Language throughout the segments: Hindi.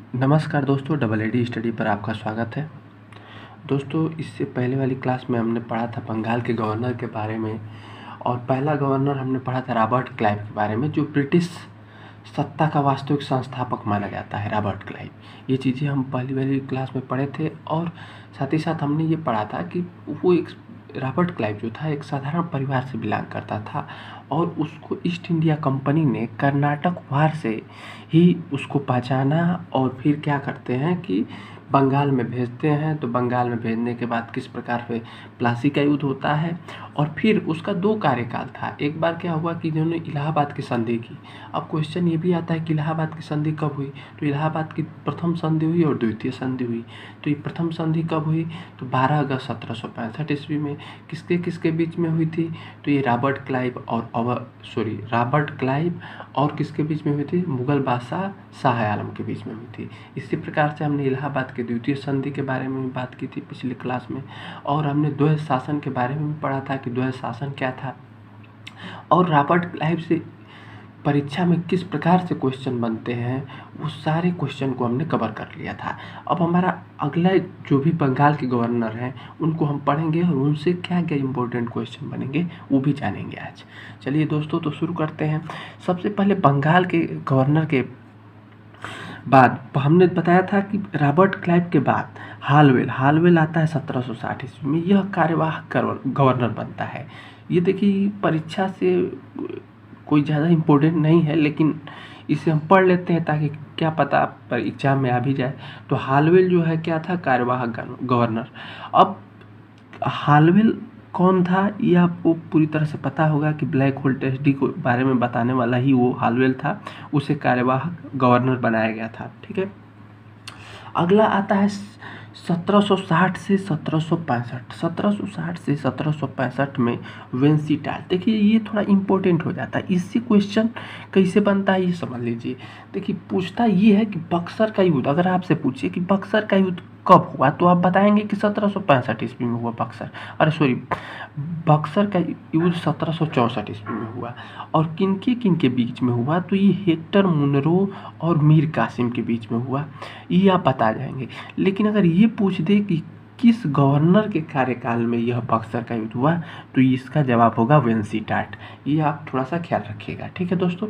नमस्कार दोस्तों, डबल एडी स्टडी पर आपका स्वागत है। दोस्तों, इससे पहले वाली क्लास में हमने पढ़ा था बंगाल के गवर्नर के बारे में, और पहला गवर्नर हमने पढ़ा था रॉबर्ट क्लाइव के बारे में, जो ब्रिटिश सत्ता का वास्तविक संस्थापक माना जाता है, रॉबर्ट क्लाइव। ये चीज़ें हम पहली वाली क्लास में पढ़े थे, और साथ ही साथ हमने ये पढ़ा था कि वो एक रॉबर्ट क्लाइव जो था एक साधारण परिवार से बिलोंग करता था, और उसको ईस्ट इंडिया कंपनी ने कर्नाटक वार से ही उसको पहचाना, और फिर क्या करते हैं कि बंगाल में भेजते हैं। तो बंगाल में भेजने के बाद किस प्रकार से प्लासी का युद्ध होता है, और फिर उसका 2 कार्यकाल था। एक बार क्या हुआ कि जिन्होंने इलाहाबाद की संधि की। अब क्वेश्चन ये भी आता है कि इलाहाबाद की संधि कब हुई, तो इलाहाबाद की प्रथम संधि हुई और द्वितीय संधि हुई। तो ये प्रथम संधि कब हुई, तो 12 अगस्त 1765 ईस्वी में। किसके किसके बीच में हुई थी, तो ये रॉबर्ट क्लाइव और किसके बीच में हुई थी, मुगल बादशाह शाह आलम के बीच में हुई थी। इसी प्रकार से हमने इलाहाबाद के द्वितीय संधि के बारे में भी बात की थी पिछली क्लास में, और हमने द्वैध शासन के बारे में भी पढ़ा था कि द्वैध शासन क्या था, और रॉबर्ट क्लाइव से परीक्षा में किस प्रकार से क्वेश्चन बनते हैं, वो सारे क्वेश्चन को हमने कवर कर लिया था। अब हमारा अगला जो भी बंगाल के गवर्नर हैं उनको हम पढ़ेंगे, और उनसे क्या क्या इम्पोर्टेंट क्वेश्चन बनेंगे वो भी जानेंगे आज। चलिए दोस्तों, तो शुरू करते हैं। सबसे पहले बंगाल के गवर्नर के बाद हमने बताया था कि रॉबर्ट क्लाइव के बाद हालवेल आता है 1760 ईस्वी में। यह कार्यवाहक गवर्नर बनता है। ये देखिए, परीक्षा से कोई ज़्यादा इम्पोर्टेंट नहीं है, लेकिन इसे हम पढ़ लेते हैं ताकि क्या पता पर एग्जाम में आ भी जाए। तो हालवेल जो है क्या था, कार्यवाहक गवर्नर। अब हालवेल कौन था, ये आपको पूरी तरह से पता होगा कि ब्लैक होल टेस्ट डी के बारे में बताने वाला ही वो हालवेल था। उसे कार्यवाहक गवर्नर बनाया गया था। ठीक है, अगला आता है 1760 से 1765। 1760 से 1765 में वेंसीटाल। देखिए, ये थोड़ा इम्पोर्टेंट हो जाता है। इससे क्वेश्चन कैसे बनता है ये समझ लीजिए। देखिए, पूछता ये है कि बक्सर का युद्ध, अगर आपसे पूछिए कि बक्सर का युद्ध कब हुआ, तो आप बताएंगे कि 1765 ईस्वी में हुआ बक्सर का युद्ध 1764 ईस्वी में हुआ। और किनके बीच में हुआ, तो ये हेक्टर मुनरो और मीर कासिम के बीच में हुआ। ये आप बता जाएंगे। लेकिन अगर ये पूछ दे कि किस गवर्नर के कार्यकाल में यह बक्सर का युद्ध हुआ, तो इसका जवाब होगा वेंसीटाट। ये आप थोड़ा सा ख्याल रखिएगा। ठीक है दोस्तों।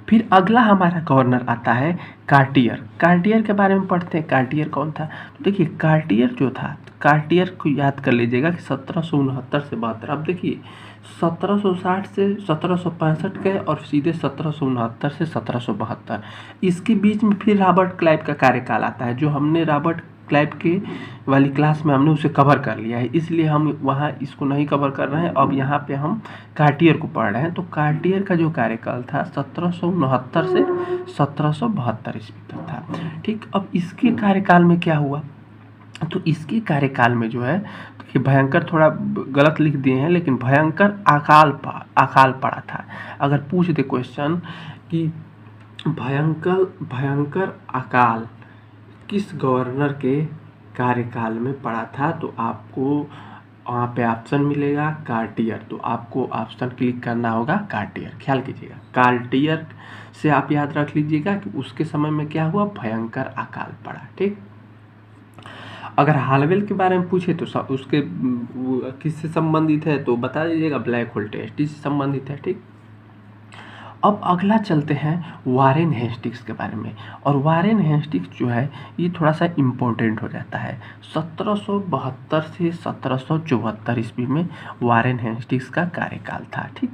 फिर अगला हमारा गवर्नर आता है कार्टियर। कार्टियर के बारे में पढ़ते हैं। कार्टियर कौन था, तो देखिए कार्टियर जो था, कार्टियर को याद कर लीजिएगा कि 1769 से 72। अब देखिए, 1760 से 1765 गए और सीधे 1769 से 1772। इसके बीच में फिर रॉबर्ट क्लाइव का कार्यकाल आता है, जो हमने रॉबर्ट क्लाइव के वाली क्लास में हमने उसे कवर कर लिया है, इसलिए हम वहाँ इसको नहीं कवर कर रहे हैं। अब यहाँ पे हम कार्टियर को पढ़ रहे हैं। तो कार्टियर का जो कार्यकाल था 1769 से 1772 ईस्वी तक था। ठीक, अब इसके कार्यकाल में क्या हुआ, तो इसके कार्यकाल में जो है कि भयंकर, थोड़ा गलत लिख दिए हैं, लेकिन भयंकर अकाल पड़ा था। अगर पूछ दे क्वेश्चन कि भयंकर अकाल किस गवर्नर के कार्यकाल में पड़ा था, तो आपको वहाँ पे ऑप्शन मिलेगा कार्टियर। तो आपको ऑप्शन क्लिक करना होगा कार्टियर। ख्याल कीजिएगा, कार्टियर से आप याद रख लीजिएगा कि उसके समय में क्या हुआ, भयंकर अकाल पड़ा। ठीक, अगर हालवेल के बारे में पूछे तो उसके किससे संबंधित है, तो बता दीजिएगा ब्लैक होल टेस्ट से संबंधित है। ठीक, अब अगला चलते हैं वारेन हेस्टिंग्स के बारे में। और वारेन हेस्टिंग्स जो है ये थोड़ा सा इम्पोर्टेंट हो जाता है। 1772 से 1774 ईस्वी में वारेन हेस्टिंग्स का कार्यकाल था। ठीक,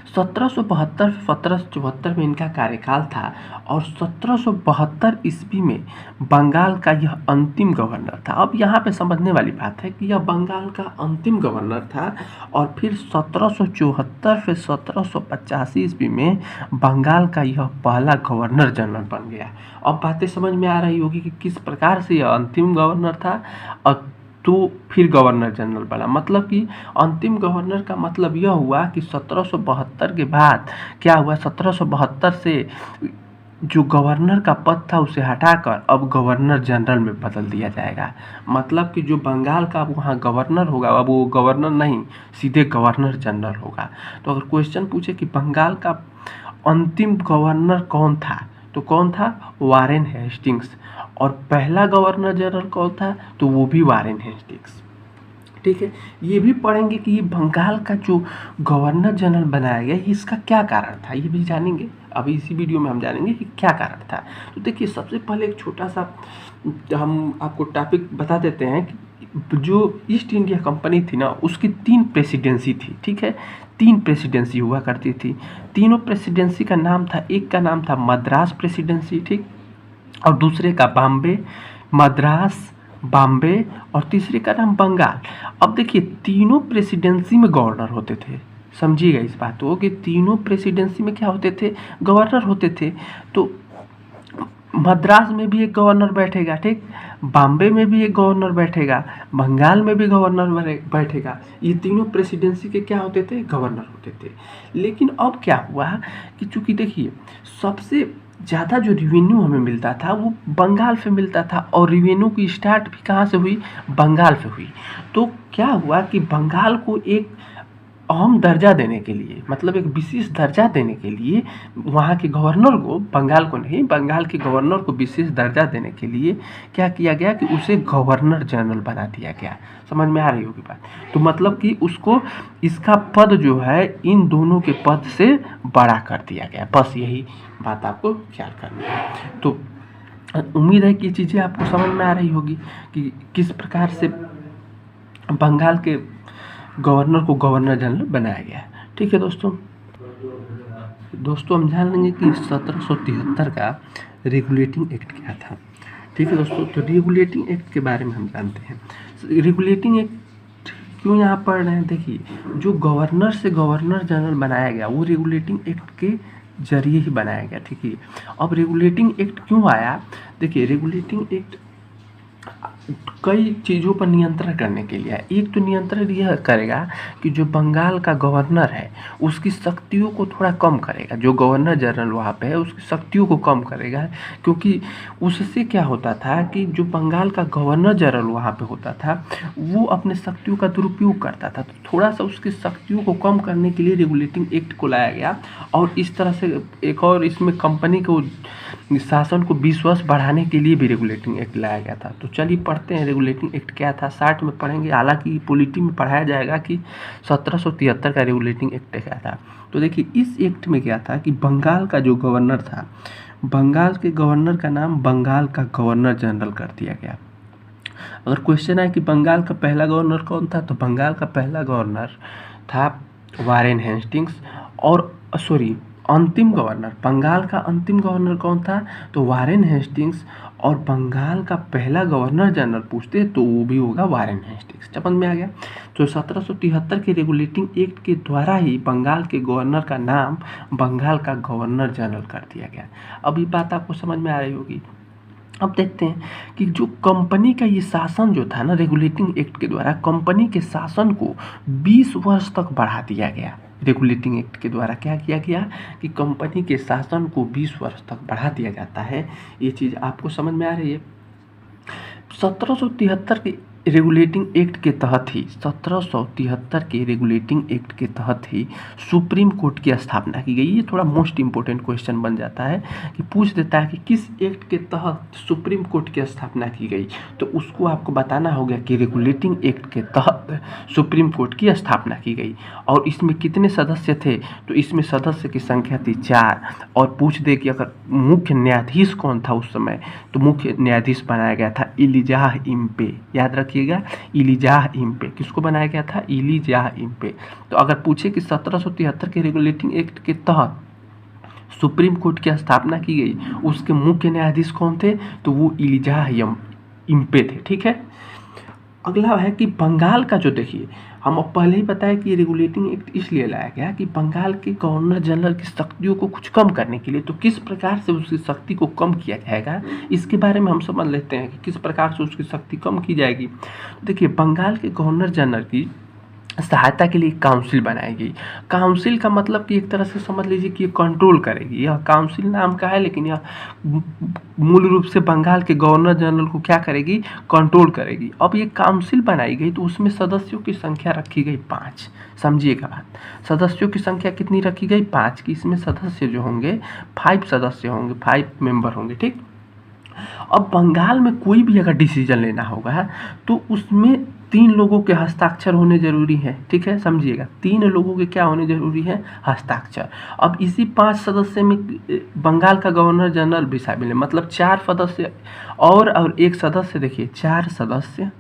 1772 से 1774 में इनका कार्यकाल था, और 1772 ईस्वी में बंगाल का यह अंतिम गवर्नर था। अब यहाँ पे समझने वाली बात है कि यह बंगाल का अंतिम गवर्नर था, और फिर 1774 से 1785 ईस्वी में बंगाल का यह पहला गवर्नर जनरल बन गया। अब बातें समझ में आ रही होगी कि किस प्रकार से यह अंतिम गवर्नर था, और तो फिर गवर्नर जनरल बना। मतलब कि अंतिम गवर्नर का मतलब यह हुआ कि 1772 के बाद क्या हुआ, 1772 से जो गवर्नर का पद था उसे हटाकर अब गवर्नर जनरल में बदल दिया जाएगा। मतलब कि जो बंगाल का वहाँ गवर्नर होगा, अब वो गवर्नर नहीं, सीधे गवर्नर जनरल होगा। तो अगर क्वेश्चन पूछे कि बंगाल का अंतिम गवर्नर कौन था, तो कौन था? Warren Hastings. और पहला गवर्नर जनरल कौन था? तो वो भी वारेन हेस्टिंग्स। ठीक है, ये भी पढ़ेंगे कि ये बंगाल का जो गवर्नर जनरल बनाया गया इसका क्या कारण था, ये भी जानेंगे। अभी इसी वीडियो में हम जानेंगे कि क्या कारण था। तो देखिए, सबसे पहले एक छोटा सा हम आपको टॉपिक बता देते हैं कि जो ईस्ट इंडिया कंपनी थी ना, उसकी 3 प्रेसिडेंसी थी। ठीक है, 3 प्रेसिडेंसी हुआ करती थी। तीनों प्रेसिडेंसी का नाम था, एक का नाम था मद्रास प्रेसिडेंसी, ठीक, और दूसरे का बॉम्बे, मद्रास, बॉम्बे, और तीसरे का नाम बंगाल। अब देखिए, तीनों प्रेसिडेंसी में गवर्नर होते थे। समझिएगा इस बात को कि तीनों प्रेसिडेंसी में क्या होते थे? गवर्नर होते थे। तो मद्रास में भी एक गवर्नर बैठेगा, ठीक, बॉम्बे में भी एक गवर्नर बैठेगा, बंगाल में भी गवर्नर बैठेगा। ये तीनों प्रेसिडेंसी के क्या होते थे? गवर्नर होते थे। लेकिन अब क्या हुआ कि चूंकि देखिए, सबसे ज़्यादा जो रिवेन्यू हमें मिलता था वो बंगाल से मिलता था, और रिवेन्यू की स्टार्ट भी कहाँ से हुई? बंगाल से हुई। तो क्या हुआ कि बंगाल को एक अहम दर्जा देने के लिए, मतलब एक विशेष दर्जा देने के लिए, वहाँ के गवर्नर को, बंगाल को नहीं, बंगाल के गवर्नर को विशेष दर्जा देने के लिए क्या किया गया कि उसे गवर्नर जनरल बना दिया गया। समझ में आ रही होगी बात? तो मतलब कि उसको, इसका पद जो है इन दोनों के पद से बड़ा कर दिया गया। बस यही बात आपको ख्याल करनी है। तो उम्मीद है कि ये चीज़ें आपको समझ में आ रही होगी कि किस प्रकार से बंगाल के गवर्नर को गवर्नर जनरल बनाया गया। ठीक है दोस्तों, हम जान लेंगे कि 1773 का रेगुलेटिंग एक्ट क्या था। ठीक है दोस्तों, तो रेगुलेटिंग एक्ट के बारे में हम जानते हैं। रेगुलेटिंग एक्ट क्यों यहाँ पढ़ रहे हैं? देखिए, जो गवर्नर से गवर्नर जनरल बनाया गया वो रेगुलेटिंग एक्ट के जरिए ही बनाया गया। ठीक है, अब रेगुलेटिंग एक्ट क्यों आया? देखिए, रेगुलेटिंग एक्ट कई चीज़ों पर नियंत्रण करने के लिए है। एक तो नियंत्रण यह करेगा कि जो बंगाल का गवर्नर है उसकी शक्तियों को थोड़ा कम करेगा। जो गवर्नर जनरल वहाँ पे है उसकी शक्तियों को कम करेगा, क्योंकि उससे क्या होता था कि जो बंगाल का गवर्नर जनरल वहाँ पे होता था वो अपने शक्तियों का दुरुपयोग करता था। तो थोड़ा सा उसकी शक्तियों को कम करने के लिए रेगुलेटिंग एक्ट को लाया गया। और इस तरह से एक और इसमें कंपनी को, शासन को विश्वास बढ़ाने के लिए भी रेगुलेटिंग एक्ट लाया गया था। तो चलिए पढ़ते हैं रेगुलेटिंग एक्ट क्या था। 60 में पढ़ेंगे, हालांकि पॉलिटी में पढ़ाया जाएगा कि 1773 का रेगुलेटिंग एक्ट क्या था। तो देखिए, इस एक्ट में क्या था कि बंगाल का जो गवर्नर था, बंगाल के गवर्नर का नाम बंगाल का गवर्नर जनरल कर दिया गया। अगर क्वेश्चन आए कि बंगाल का पहला गवर्नर कौन था, तो बंगाल का पहला गवर्नर था वारेन हेस्टिंग्स। और अंतिम गवर्नर, बंगाल का अंतिम गवर्नर कौन था? तो वारेन हेस्टिंग्स। और बंगाल का पहला गवर्नर जनरल पूछते तो वो भी होगा वारेन हेस्टिंग्स। समझ में आ गया? तो 1773 के रेगुलेटिंग एक्ट के द्वारा ही बंगाल के गवर्नर का नाम बंगाल का गवर्नर जनरल कर दिया गया। अब ये बात आपको समझ में आ रही होगी। अब देखते हैं कि जो कंपनी का ये शासन जो था ना, रेगुलेटिंग एक्ट के द्वारा कंपनी के शासन को 20 वर्ष तक बढ़ा दिया गया। रेगुलेटिंग एक्ट के द्वारा क्या किया गया कि कंपनी के शासन को 20 वर्ष तक बढ़ा दिया जाता है। ये चीज़ आपको समझ में आ रही है? 1773 के रेगुलेटिंग एक्ट के तहत ही 1773 के रेगुलेटिंग एक्ट के तहत ही सुप्रीम कोर्ट की स्थापना की गई। ये थोड़ा मोस्ट इम्पोर्टेंट क्वेश्चन बन जाता है कि पूछ देता है कि किस एक्ट के तहत सुप्रीम कोर्ट की स्थापना की गई, तो उसको आपको बताना होगा कि रेगुलेटिंग एक्ट के तहत सुप्रीम कोर्ट की स्थापना की गई। और इसमें कितने सदस्य थे? तो इसमें सदस्य की संख्या थी 4। और पूछ दे कि अगर मुख्य न्यायाधीश कौन था उस समय, तो मुख्य न्यायाधीश बनाया गया था इलिजाह इम्पे। याद रखिएगा, इलिजाह इम्पे। किसको बनाया गया था? इलिजाह इम्पे। तो अगर पूछे कि 1773 के रेगुलेटिंग एक्ट के तहत सुप्रीम कोर्ट की स्थापना की गई, उसके मुख्य न्यायाधीश कौन थे? तो वो इलिजाह इम्पे थे। ठीक है, अगला है कि बंगाल का जो, देखिए हम पहले ही बताया कि रेगुलेटिंग एक्ट इसलिए लाया गया कि बंगाल के गवर्नर जनरल की शक्तियों को कुछ कम करने के लिए। तो किस प्रकार से उसकी शक्ति को कम किया जाएगा, इसके बारे में हम समझ लेते हैं कि किस प्रकार से उसकी शक्ति कम की जाएगी। देखिए, बंगाल के गवर्नर जनरल की सहायता के लिए काउंसिल बनाई गई। काउंसिल का मतलब कि एक तरह से समझ लीजिए कि ये कंट्रोल करेगी। यह काउंसिल नाम का है, लेकिन यह मूल रूप से बंगाल के गवर्नर जनरल को क्या करेगी, कंट्रोल करेगी। अब ये काउंसिल बनाई गई तो उसमें सदस्यों की संख्या रखी गई 5। समझिएगा बात, सदस्यों की संख्या कितनी रखी गई, 5 की। इसमें सदस्य जो होंगे 5 सदस्य होंगे, 5 मेंबर होंगे, ठीक। अब बंगाल में कोई भी अगर डिसीजन लेना होगा तो उसमें 3 लोगों के हस्ताक्षर होने जरूरी है, ठीक है, समझिएगा। 3 लोगों के क्या होने जरूरी है, हस्ताक्षर। अब इसी 5 सदस्य में बंगाल का गवर्नर जनरल भी शामिल है, मतलब 4 सदस्य और 1 सदस्य। देखिए 4 सदस्य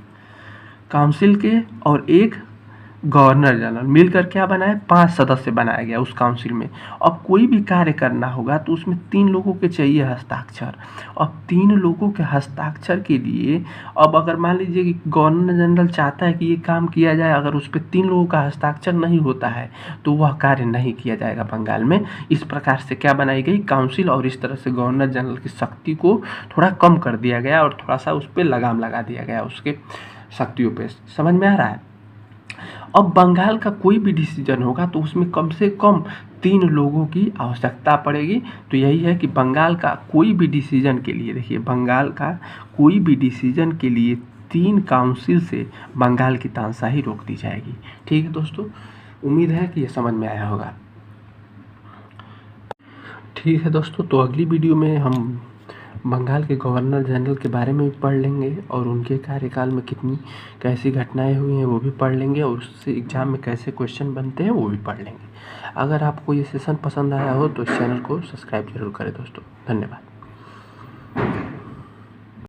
काउंसिल के और 1 गवर्नर जनरल मिलकर क्या बनाए, 5 सदस्य बनाया गया उस काउंसिल में। अब कोई भी कार्य करना होगा तो उसमें 3 लोगों के चाहिए हस्ताक्षर। अब 3 लोगों के हस्ताक्षर के लिए, अब अगर मान लीजिए कि गवर्नर जनरल चाहता है कि ये काम किया जाए, अगर उस पर 3 लोगों का हस्ताक्षर नहीं होता है तो वह कार्य नहीं किया जाएगा बंगाल में। इस प्रकार से क्या बनाई गई, काउंसिल, और इस तरह से गवर्नर जनरल की शक्ति को थोड़ा कम कर दिया गया और थोड़ा सा उस पर लगाम लगा दिया गया, उसके शक्तियों पे। समझ में आ रहा है। अब बंगाल का कोई भी डिसीजन होगा तो उसमें कम से कम 3 लोगों की आवश्यकता पड़ेगी। तो यही है कि बंगाल का कोई भी डिसीजन के लिए, देखिए बंगाल का कोई भी डिसीजन के लिए 3 काउंसिल से बंगाल की तानाशाही रोक दी जाएगी। ठीक है दोस्तों, उम्मीद है कि ये समझ में आया होगा। ठीक है दोस्तों, तो अगली वीडियो में हम बंगाल के गवर्नर जनरल के बारे में भी पढ़ लेंगे और उनके कार्यकाल में कितनी कैसी घटनाएं हुई हैं वो भी पढ़ लेंगे, और उससे एग्ज़ाम में कैसे क्वेश्चन बनते हैं वो भी पढ़ लेंगे। अगर आपको ये सेशन पसंद आया हो तो इस चैनल को सब्सक्राइब जरूर करें दोस्तों। धन्यवाद।